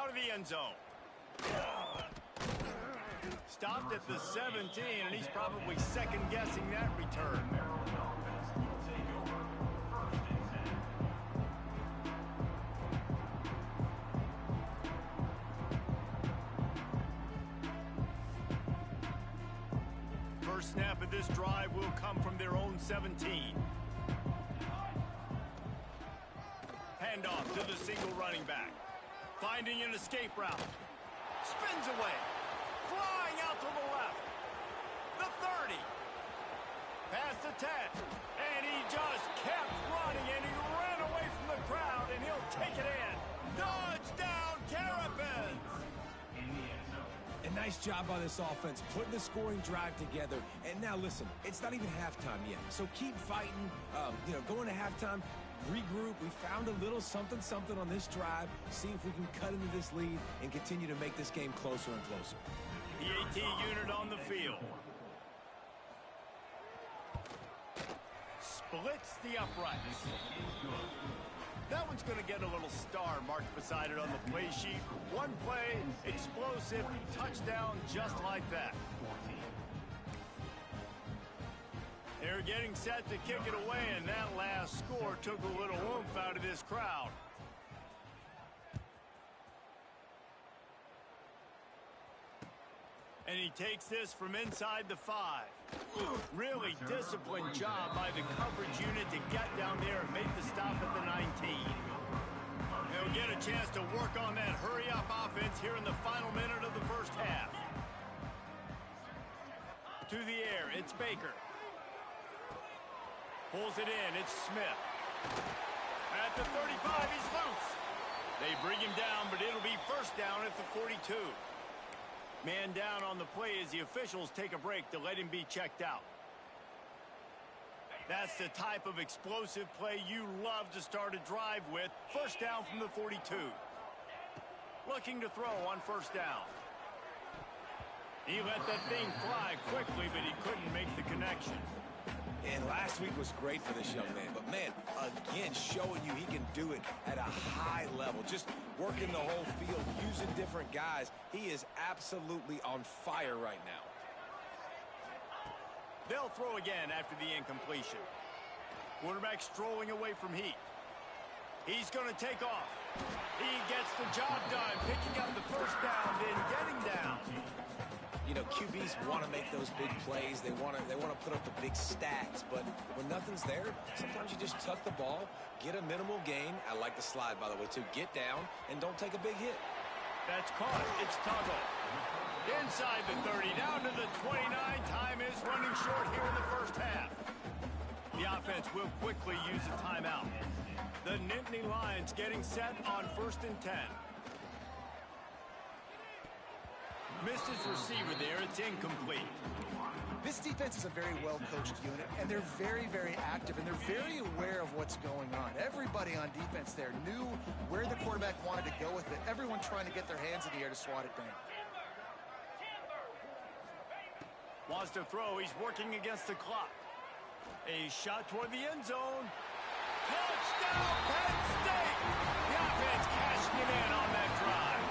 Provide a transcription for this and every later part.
out of the end zone. Stopped at the 17, and he's probably second-guessing that return. First snap of this drive will come from their own 17. Handoff to the single running back. Finding an escape route. Spins away. Flying out to the left. The 30. Past the 10. And he just kept running, and he ran away from the crowd, and he'll take it in. Touchdown, Terrapins! A nice job by this offense, putting the scoring drive together. And now, listen, it's not even halftime yet. So keep fighting, going to halftime, regroup. We found a little something on this drive. See if we can cut into this lead and continue to make this game closer and closer. The AT unit on the field. Splits the uprights. That one's going to get a little star marked beside it on the play sheet. One play, explosive, touchdown, just like that. They're getting set to kick it away, and that last score took a little oomph out of this crowd. And he takes this from inside the 5. Really disciplined job by the coverage unit to get down there and make the stop at the 19. They'll get a chance to work on that hurry-up offense here in the final minute of the first half. To the air, it's Baker. Pulls it in, it's Smith. At the 35, he's loose. They bring him down, but it'll be first down at the 42. Man down on the play as the officials take a break to let him be checked out. That's the type of explosive play you love to start a drive with. First down from the 42. Looking to throw on first down. He let that thing fly quickly, but he couldn't make the connection. And last week was great for this young man. But, man, again, showing you he can do it at a high level. Just working the whole field, using different guys. He is absolutely on fire right now. They'll throw again after the incompletion. Quarterback strolling away from heat. He's going to take off. He gets the job done, picking up the first down, then getting down. You know, QBs want to make those big plays. They want to put up the big stats. But when nothing's there, sometimes you just tuck the ball, get a minimal gain. I like the slide, by the way, too. Get down and don't take a big hit. That's caught. It's Tuggle. Inside the 30, down to the 29. Time is running short here in the first half. The offense will quickly use a timeout. The Nittany Lions getting set on 1st and 10. Missed his receiver there. It's incomplete. This defense is a very well-coached unit, and they're very, very active, and they're very aware of what's going on. Everybody on defense there knew where the quarterback wanted to go with it. Everyone trying to get their hands in the air to swat it down. Wants to throw. He's working against the clock. A shot toward the end zone. Touchdown, Penn State! The offense cashing it in on that drive.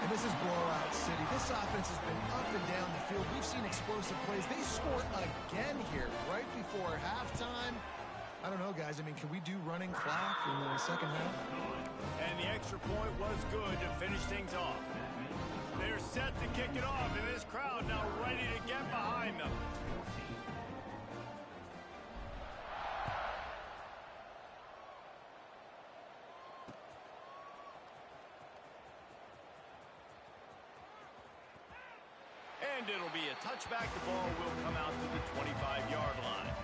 And this is blowout city. This offense has been up and down the field. We've seen explosive plays. They score again here right before halftime. I don't know, guys. I mean, can we do running clock in the second half? And the extra point was good to finish things off. They're set to kick it off, and this crowd now ready to get behind them. And it'll be a touchback. The ball will come out to the 25-yard line.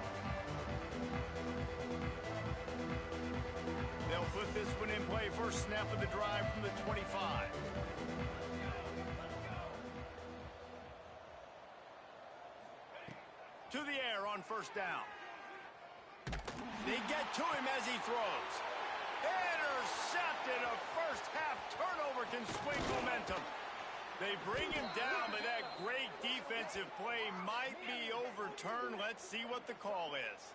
They'll put this one in play. First snap of the drive from the 25. To the air on first down. They get to him as he throws. Intercepted. A first-half turnover can swing momentum. They bring him down, but that great defensive play might be overturned. Let's see what the call is.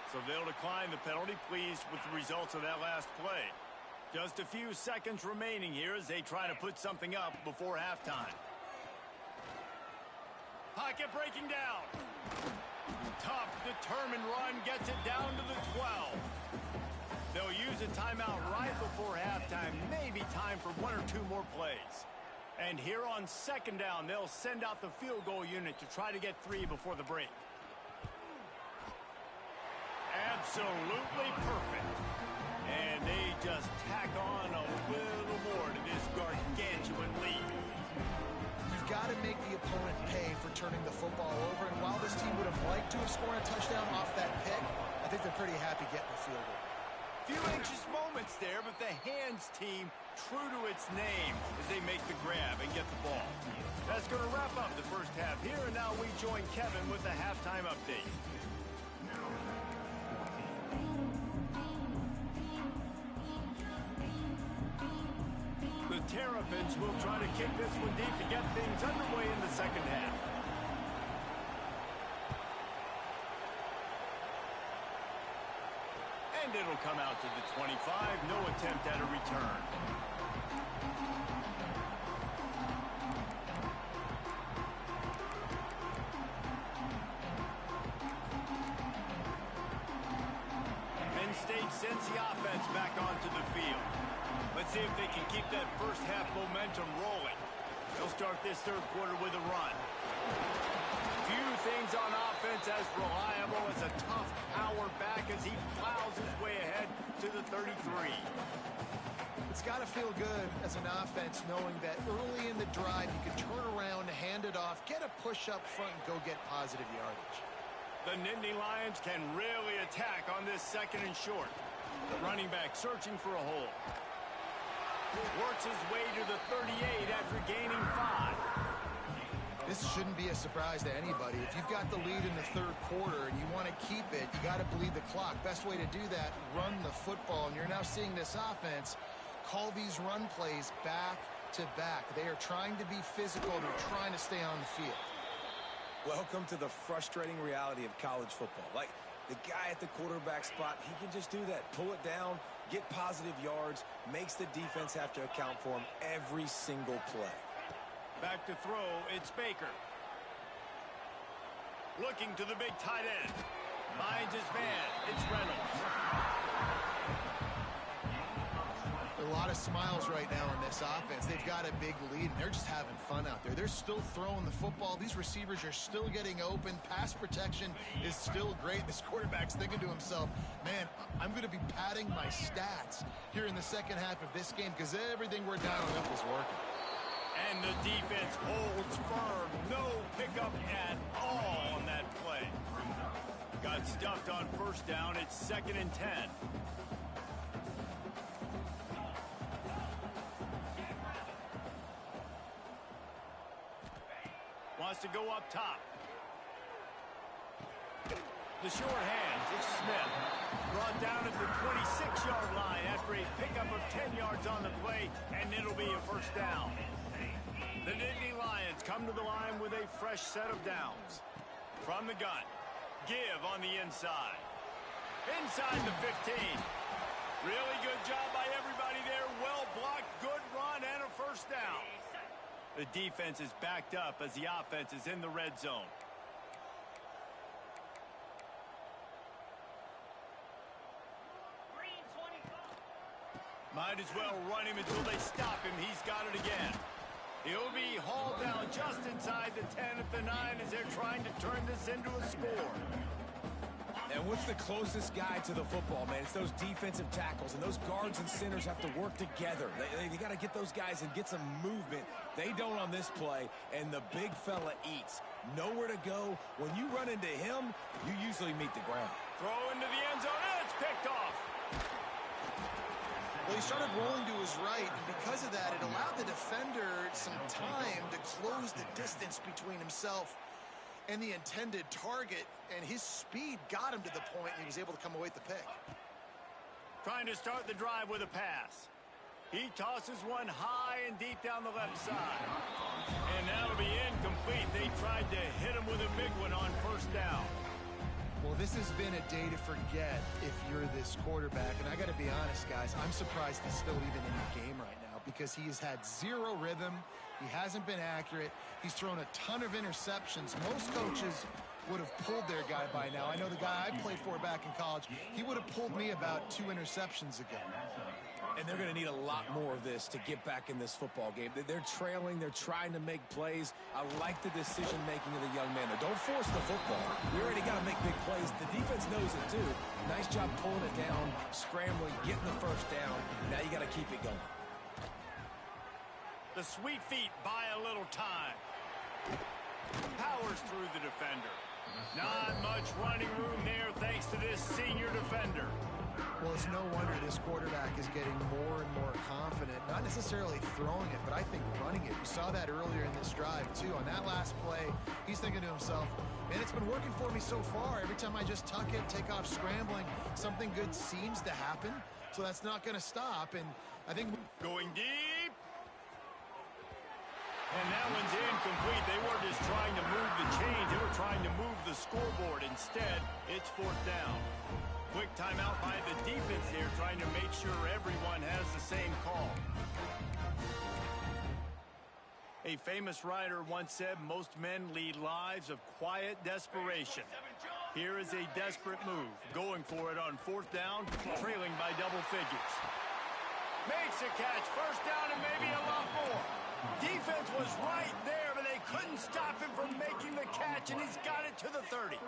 So they'll decline the penalty, pleased with the results of that last play. Just a few seconds remaining here as they try to put something up before halftime. Pocket breaking down. Tough, determined run gets it down to the 12. They'll use a timeout right before halftime. Maybe time for one or two more plays. And here on second down, they'll send out the field goal unit to try to get 3 before the break. Absolutely perfect. And they just tack on a little more to this gargantuan lead. You've got to make the opponent pay for turning the football over. And while this team would have liked to have scored a touchdown off that pick, I think they're pretty happy getting the field goal. Few anxious moments there, but the hands team true to its name as they make the grab and get the ball. That's going to wrap up the first half here, and now we join Kevin with the halftime update. The Terrapins will try to kick this one deep to get things underway in the second half. And it'll come out to the 25. No attempt at a return. Penn State sends the offense back onto the field. Let's see if they can keep that first half momentum rolling. They'll start this third quarter with a run. Few things on offense as reliable as a tough power back as he plows his way ahead to the 33. It's got to feel good as an offense knowing that early in the drive you can turn around, hand it off, get a push up front, and go get positive yardage. The Nittany Lions can really attack on this second and short. The running back searching for a hole. Works his way to the 38 after gaining 5. This shouldn't be a surprise to anybody. If you've got the lead in the third quarter and you want to keep it, you got to bleed the clock. Best way to do that, run the football. And you're now seeing this offense call these run plays back to back. They are trying to be physical. They're trying to stay on the field. Welcome to the frustrating reality of college football. Like, the guy at the quarterback spot, he can just do that. Pull it down, get positive yards, makes the defense have to account for him every single play. Back to throw, it's Baker. Looking to the big tight end. Finds his man, it's Reynolds. A lot of smiles right now in this offense. They've got a big lead, and they're just having fun out there. They're still throwing the football. These receivers are still getting open. Pass protection is still great. This quarterback's thinking to himself, man, I'm going to be padding my stats here in the second half of this game because everything we're dialing up is working. And the defense holds firm. No pickup at all on that play. Got stuffed on first down. It's 2nd and 10. Wants to go up top. The short hands, it's Smith. Brought down at the 26-yard line after a pickup of 10 yards on the play, and it'll be a first down. The Nittany Lions come to the line with a fresh set of downs. From the gun, give on the inside. Inside the 15. Really good job by everybody there. Well blocked, good run, and a first down. The defense is backed up as the offense is in the red zone. Might as well run him until they stop him. He's got it again. He'll be hauled down just inside the 10 at the 9 as they're trying to turn this into a score. And what's the closest guy to the football, man? It's those defensive tackles, and those guards and centers have to work together. They got to get those guys and get some movement. They don't on this play, and the big fella eats. Nowhere to go. When you run into him, you usually meet the ground. Throw into the end zone, and it's picked off. Well, he started rolling to his right, and because of that, it allowed the defender some time to close the distance between himself and the intended target, and his speed got him to the point, and he was able to come away with the pick. Trying to start the drive with a pass. He tosses one high and deep down the left side. And that'll be incomplete. They tried to hit him with a big one on first down. Well, this has been a day to forget if you're this quarterback. And I got to be honest, guys, I'm surprised he's still even in the game right now because he has had zero rhythm. He hasn't been accurate. He's thrown a ton of interceptions. Most coaches would have pulled their guy by now. I know the guy I played for back in college, he would have pulled me about 2 interceptions ago. And they're going to need a lot more of this to get back in this football game. They're trailing. They're trying to make plays. I like the decision-making of the young man. Don't force the football. We already got to make big plays. The defense knows it, too. Nice job pulling it down, scrambling, getting the first down. Now you got to keep it going. The sweet feet buy a little time. Powers through the defender. Not much running room there thanks to this senior defender. Well, it's no wonder this quarterback is getting more and more confident. Not necessarily throwing it, but I think running it. We saw that earlier in this drive, too. On that last play, he's thinking to himself, man, it's been working for me so far. Every time I just tuck it, take off scrambling, something good seems to happen. So that's not going to stop. And I think going deep. And that one's incomplete. They weren't just trying to move the chains. They were trying to move the scoreboard. Instead, it's 4th down. Quick timeout by the defense here, trying to make sure everyone has the same call. A famous writer once said, most men lead lives of quiet desperation. Here is a desperate move, going for it on 4th down, trailing by double figures. Makes a catch, 1st down and maybe a lot more. Defense was right there, but they couldn't stop him from making the catch, and he's got it to the 30.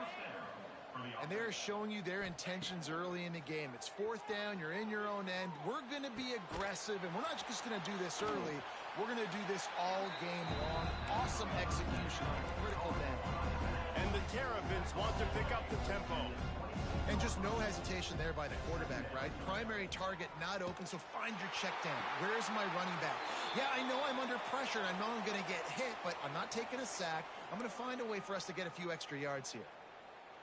And they're showing you their intentions early in the game. It's 4th down. You're in your own end. We're going to be aggressive, and we're not just going to do this early. We're going to do this all game long. Awesome execution on a critical down. And the Terrapins want to pick up the tempo. And just no hesitation there by the quarterback, right? Primary target not open, so find your check down. Where's my running back? Yeah, I know I'm under pressure, and I know I'm going to get hit, but I'm not taking a sack. I'm going to find a way for us to get a few extra yards here.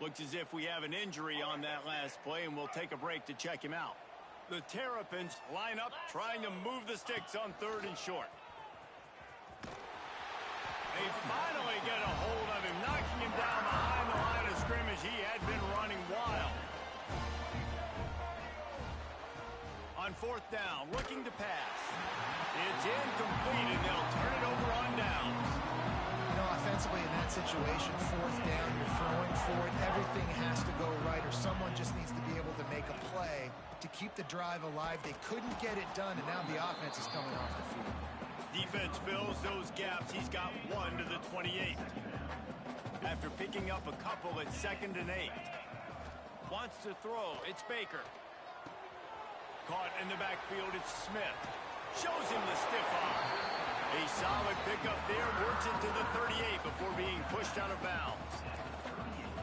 Looks as if we have an injury on that last play, and we'll take a break to check him out. The Terrapins line up, trying to move the sticks on 3rd and short. They finally get a hold of him, knocking him down behind the line of scrimmage. He had been running wild. On 4th down, looking to pass. It's incomplete, and they'll turn it over on downs. You know, offensively in that situation, 4th down, you're throwing for it. Everything has to go right, or someone just needs to be able to make a play to keep the drive alive. They couldn't get it done, and now the offense is coming off the field. Defense fills those gaps. He's got 1 to the 28. After picking up a couple at 2nd and 8. Wants to throw. It's Baker. Caught in the backfield. It's Smith. Shows him the stiff arm. A solid pickup there. Works it to the 38 before being pushed out of bounds.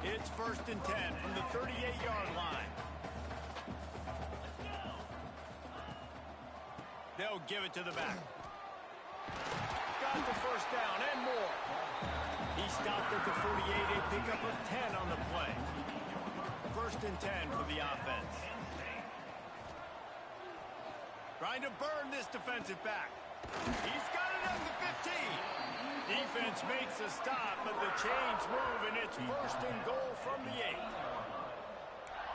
It's 1st and 10 from the 38-yard line. They'll give it to the back. Got the 1st down and more. He stopped at the 48, a pickup of 10 on the play. 1st and 10 for the offense. Trying to burn this defensive back. He's got it up to 15. Defense makes a stop, but the chains move, and it's 1st and goal from the 8.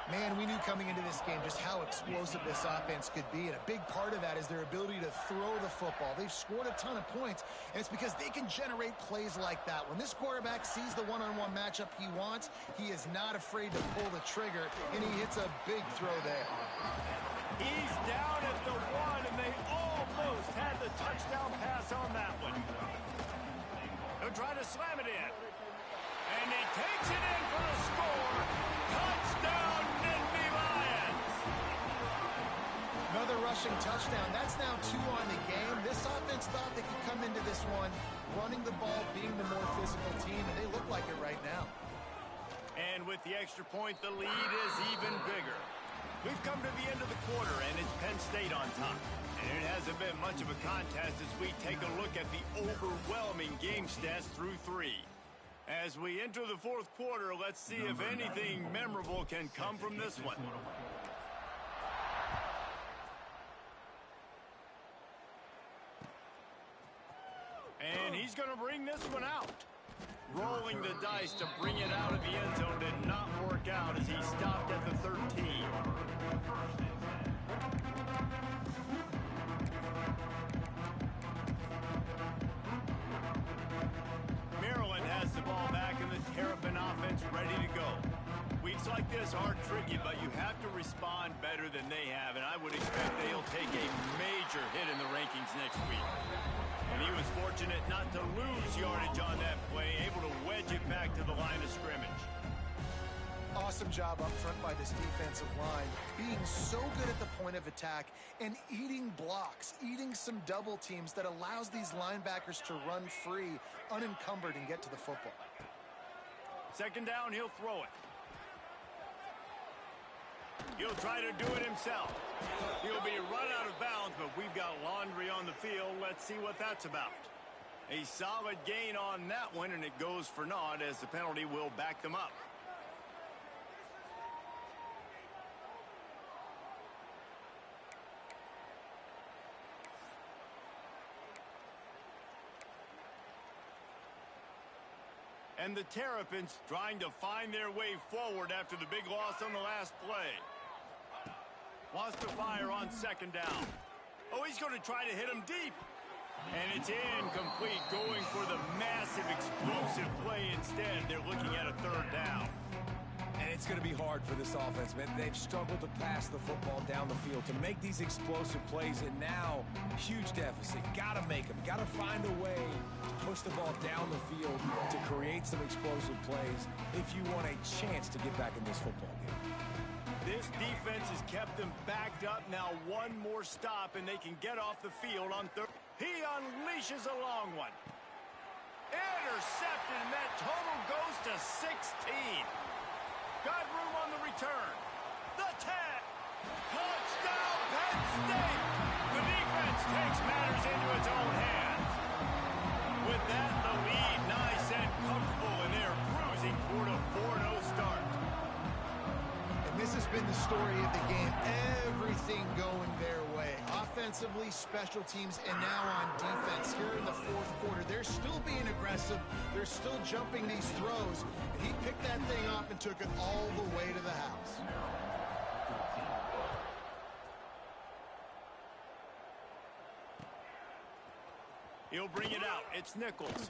Man, we knew coming into this game just how explosive this offense could be, and a big part of that is their ability to throw the football. They've scored a ton of points, and it's because they can generate plays like that. When this quarterback sees the one-on-one matchup he wants, he is not afraid to pull the trigger, and he hits a big throw there. He's down at the 1, and they almost had the touchdown pass on that one. They'll try to slam it in. And he takes it in for the score. Touchdown, Nittany Lions! Another rushing touchdown. That's now 2 on the game. This offense thought they could come into this one running the ball, being the more physical team, and they look like it right now. And with the extra point, the lead is even bigger. We've come to the end of the quarter, and it's Penn State on top. And it hasn't been much of a contest as we take a look at the overwhelming game stats through 3. As we enter the 4th quarter, let's see if anything memorable can come from this one. And he's going to bring this one out. Rolling the dice to bring it out of the end zone did not work out as he stopped at the 13. Maryland has the ball back and the Terrapin offense ready to go. Weeks like this are tricky, but you have to respond better than they have, and I would expect they'll take a major hit in the rankings next week. And he was fortunate not to lose yardage on that play, able to wedge it back to the line of scrimmage. Awesome job up front by this defensive line, being so good at the point of attack and eating blocks, eating some double teams that allows these linebackers to run free, unencumbered, and get to the football. Second down, he'll throw it. He'll try to do it himself. He'll be run out of bounds, but we've got laundry on the field. Let's see what that's about. A solid gain on that one, and it goes for naught as the penalty will back them up. And the Terrapins trying to find their way forward after the big loss on the last play. Wants to fire on second down. Oh, he's going to try to hit him deep. And it's incomplete, going for the massive explosive play instead. They're looking at a third down. And it's going to be hard for this offense, man. They've struggled to pass the football down the field to make these explosive plays, and now huge deficit. Got to make them. Got to find a way to push the ball down the field to create some explosive plays if you want a chance to get back in this football game. This defense has kept them backed up. Now one more stop, and they can get off the field on third. He unleashes a long one. Intercepted, and that total goes to 16. Got room on the return. The 10. Touchdown, Penn State. The defense takes matters into its own hands. With that, the lead nice and comfortable, and they're cruising toward a 4-0 start. And this has been the story of the game. Everything going their way. Offensively, special teams, and now on defense. Here in the fourth quarter, they're still being aggressive. They're still jumping these throws. And he picked that thing up and took it all the way to the house. He'll bring it out. It's Nichols.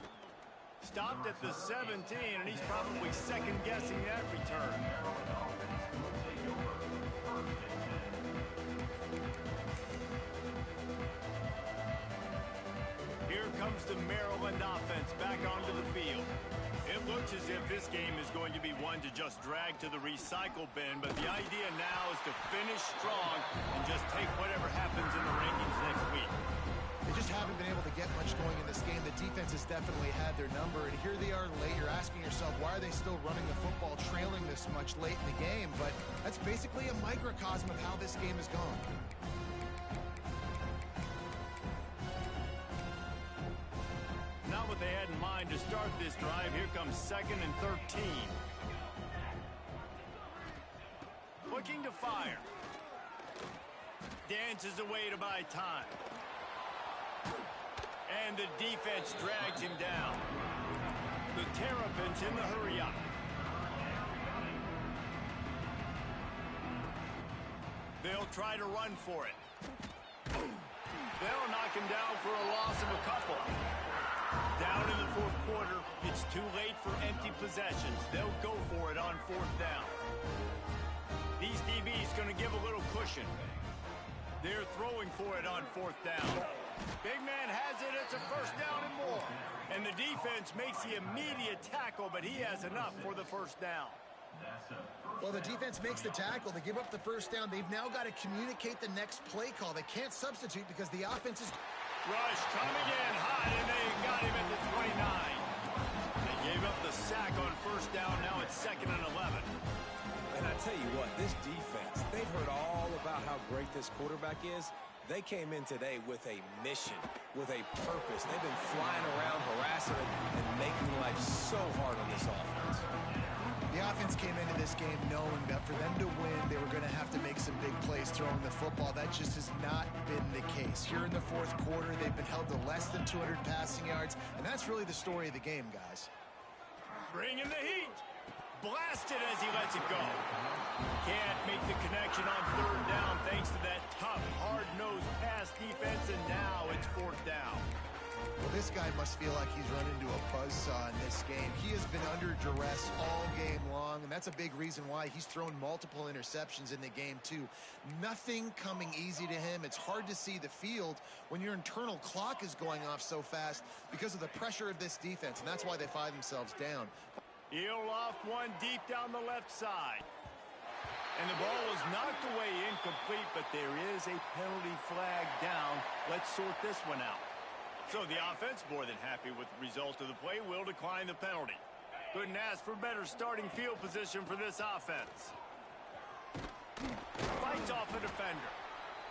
Stopped at the 17, and he's probably second-guessing that return. Here comes the Maryland offense back onto the field. It looks as if this game is going to be one to just drag to the recycle bin, but the idea now is to finish strong and just take whatever happens in the rankings next week. They just haven't been able to get much going in this game. The defense has definitely had their number, and here they are late. You're asking yourself, why are they still running the football, trailing this much late in the game? But that's basically a microcosm of how this game has gone. Not what they had in mind to start this drive. Here comes 2nd and 13. Looking to fire. Dances away to buy time. And the defense drags him down. The Terrapins in the hurry up. They'll try to run for it. They'll knock him down for a loss of a couple. Down in the fourth quarter, it's too late for empty possessions. They'll go for it on fourth down. These DBs going to give a little cushion. They're throwing for it on fourth down. Big man has it. It's a first down and more. And the defense makes the immediate tackle, but he has enough for the first down. Well, the defense makes the tackle. They give up the first down. They've now got to communicate the next play call. They can't substitute because the offense is... Rush coming in hot, and they got him at the 29. They gave up the sack on first down. Now it's 2nd and 11. And I tell you what, this defense, they've heard all about how great this quarterback is. They came in today with a mission, with a purpose. They've been flying around, harassing him, and making life so hard on this offense. The offense came into this game knowing that for them to win, they were going to have to make some big plays throwing the football. That just has not been the case. Here in the fourth quarter, they've been held to less than 200 passing yards, and that's really the story of the game, guys. Bring in the heat. Blasted as he lets it go. Can't make the connection on third down thanks to that tough, hard-nosed pass defense, and now it's fourth down. Well, this guy must feel like he's run into a buzzsaw in this game. He has been under duress all game long, and that's a big reason why he's thrown multiple interceptions in the game, too. Nothing coming easy to him. It's hard to see the field when your internal clock is going off so fast because of the pressure of this defense, and that's why they find themselves down. He'll loft one deep down the left side. And the ball is knocked away incomplete, but there is a penalty flag down. Let's sort this one out. So the offense, more than happy with the result of the play, will decline the penalty. Couldn't ask for better starting field position for this offense. Fights off a defender.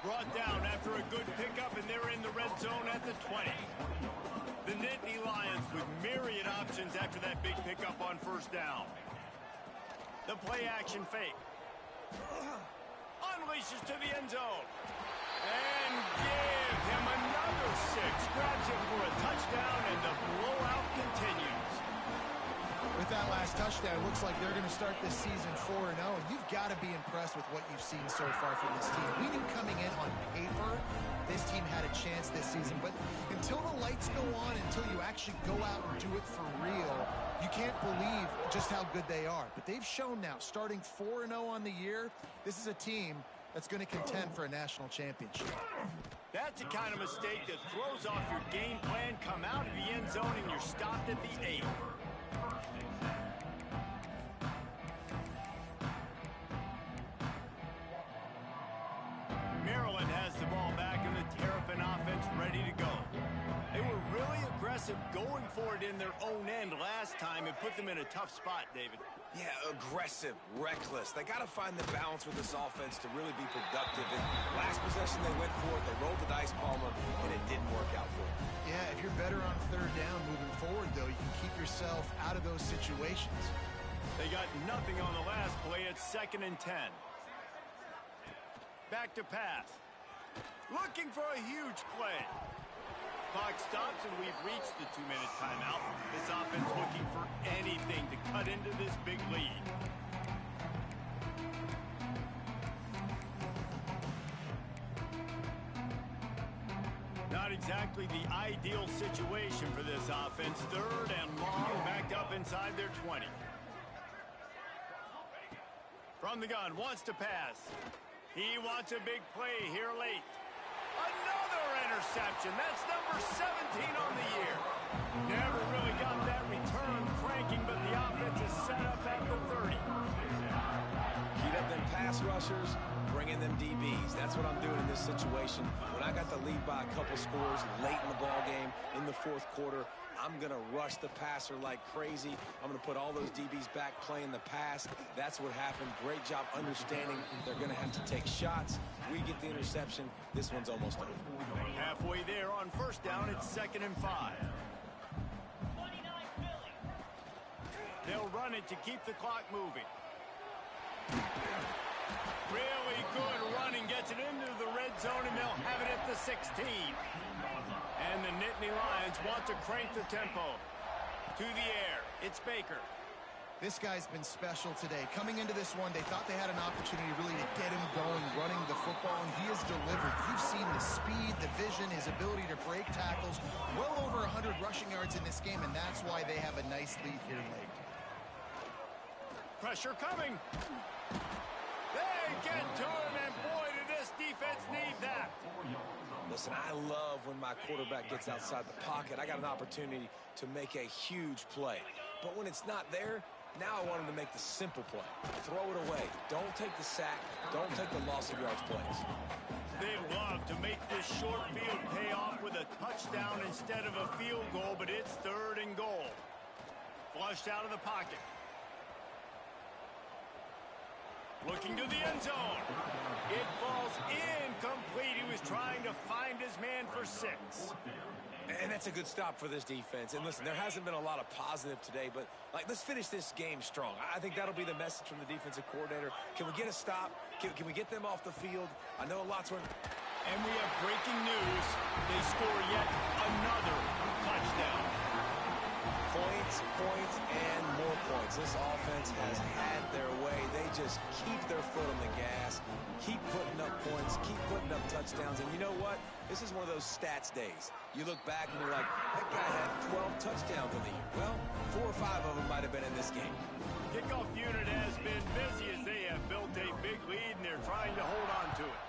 Brought down after a good pickup, and they're in the red zone at the 20. The Nittany Lions with myriad options after that big pickup on first down. The play action fake. Unleashes to the end zone. And give him another 6. Grabs him for a touchdown, and the blowout continues. With that last touchdown, looks like they're going to start this season 4-0. And you've got to be impressed with what you've seen so far from this team. We knew coming in on paper, this team had a chance this season. But until the lights go on, until you actually go out and do it for real, you can't believe just how good they are. But they've shown now, starting 4-0 on the year, this is a team that's going to contend for a national championship. That's the kind of mistake that throws off your game plan. Come out of the end zone and you're stopped at the 8. Maryland has the ball back and the Terrapin offense ready to go. They were really aggressive going for it in their own end last time and put them in a tough spot, David. Yeah, aggressive, reckless. They got to find the balance with this offense to really be productive. And last possession they went for it, they rolled the dice, Palmer, and it didn't work out for them. Yeah, if you're better on third down moving forward, though, you can keep yourself out of those situations. They got nothing on the last play. It's 2nd and 10. Back to pass. Looking for a huge play. Clock stops, and we've reached the 2-minute timeout. This offense looking for anything to cut into this big lead. Not exactly the ideal situation for this offense. 3rd and long, backed up inside their 20. From the gun, wants to pass. He wants a big play here late. Another interception. That's number 17 on the year. Never really got that return cranking, but the offense is set up at the 30. Heat up them pass rushers, bring in them DBs. That's what I'm doing in this situation. When I got the lead by a couple scores late in the ball game, in the 4th quarter, I'm going to rush the passer like crazy. I'm going to put all those DBs back playing the pass. That's what happened. Great job understanding they're going to have to take shots. We get the interception. This one's almost over. Halfway there on first down, it's 2nd and 5. They'll run it to keep the clock moving. Really good running, gets it into the red zone, and they'll have it at the 16. And the Nittany Lions want to crank the tempo. To the air, it's Baker. This guy's been special today. Coming into this one, they thought they had an opportunity really to get him going, running the football, and he has delivered. You've seen the speed, the vision, his ability to break tackles. Well over 100 rushing yards in this game, and that's why they have a nice lead here late. Pressure coming. They get to him, and boy, did this defense need that. Listen, I love when my quarterback gets outside the pocket. I got an opportunity to make a huge play. But when it's not there, now I want him to make the simple play. Throw it away. Don't take the sack. Don't take the loss of yards plays. They love to make this short field pay off with a touchdown instead of a field goal, but it's 3rd and goal. Flushed out of the pocket. Looking to the end zone. It falls incomplete. He was trying to find his man for 6. And that's a good stop for this defense. And listen, there hasn't been a lot of positive today, but let's finish this game strong. I think that'll be the message from the defensive coordinator. Can we get a stop? Can we get them off the field? I know lots were. And we have breaking news. They score yet another touchdown. Points, points, and more points. This offense has had their way. They just keep their foot on the gas, keep putting up points, keep putting up touchdowns. And you know what? This is one of those stats days. You look back and you're like, that guy had 12 touchdowns in the year. Well, 4 or 5 of them might have been in this game. Kickoff unit has been busy as they have built a big lead, and they're trying to hold on to it.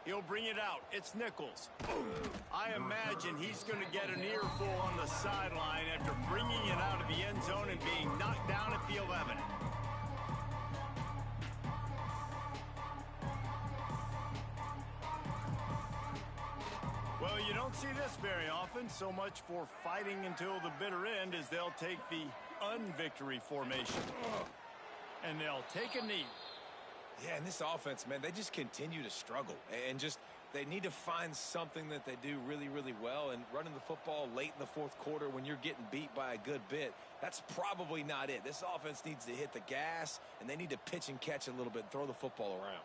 He'll bring it out. It's Nichols. I imagine he's going to get an earful on the sideline after bringing it out of the end zone and being knocked down at the 11. Well, you don't see this very often. So much for fighting until the bitter end, as they'll take the unvictory formation. And they'll take a knee. Yeah, and this offense, man, they just continue to struggle. And just, they need to find something that they do really, really well. And running the football late in the fourth quarter when you're getting beat by a good bit, that's probably not it. This offense needs to hit the gas, and they need to pitch and catch a little bit, throw the football around.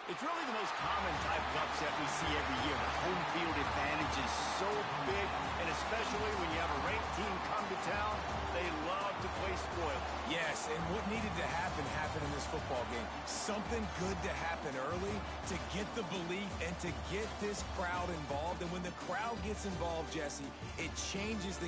It's really the most common type of upset we see every year. The home field advantage is so big, and especially when you have a ranked team come to town, they love to play spoiled. Yes, and what needed to happen happened in this football game. Something good to happen early to get the belief and to get this crowd involved. And when the crowd gets involved, Jesse, it changes the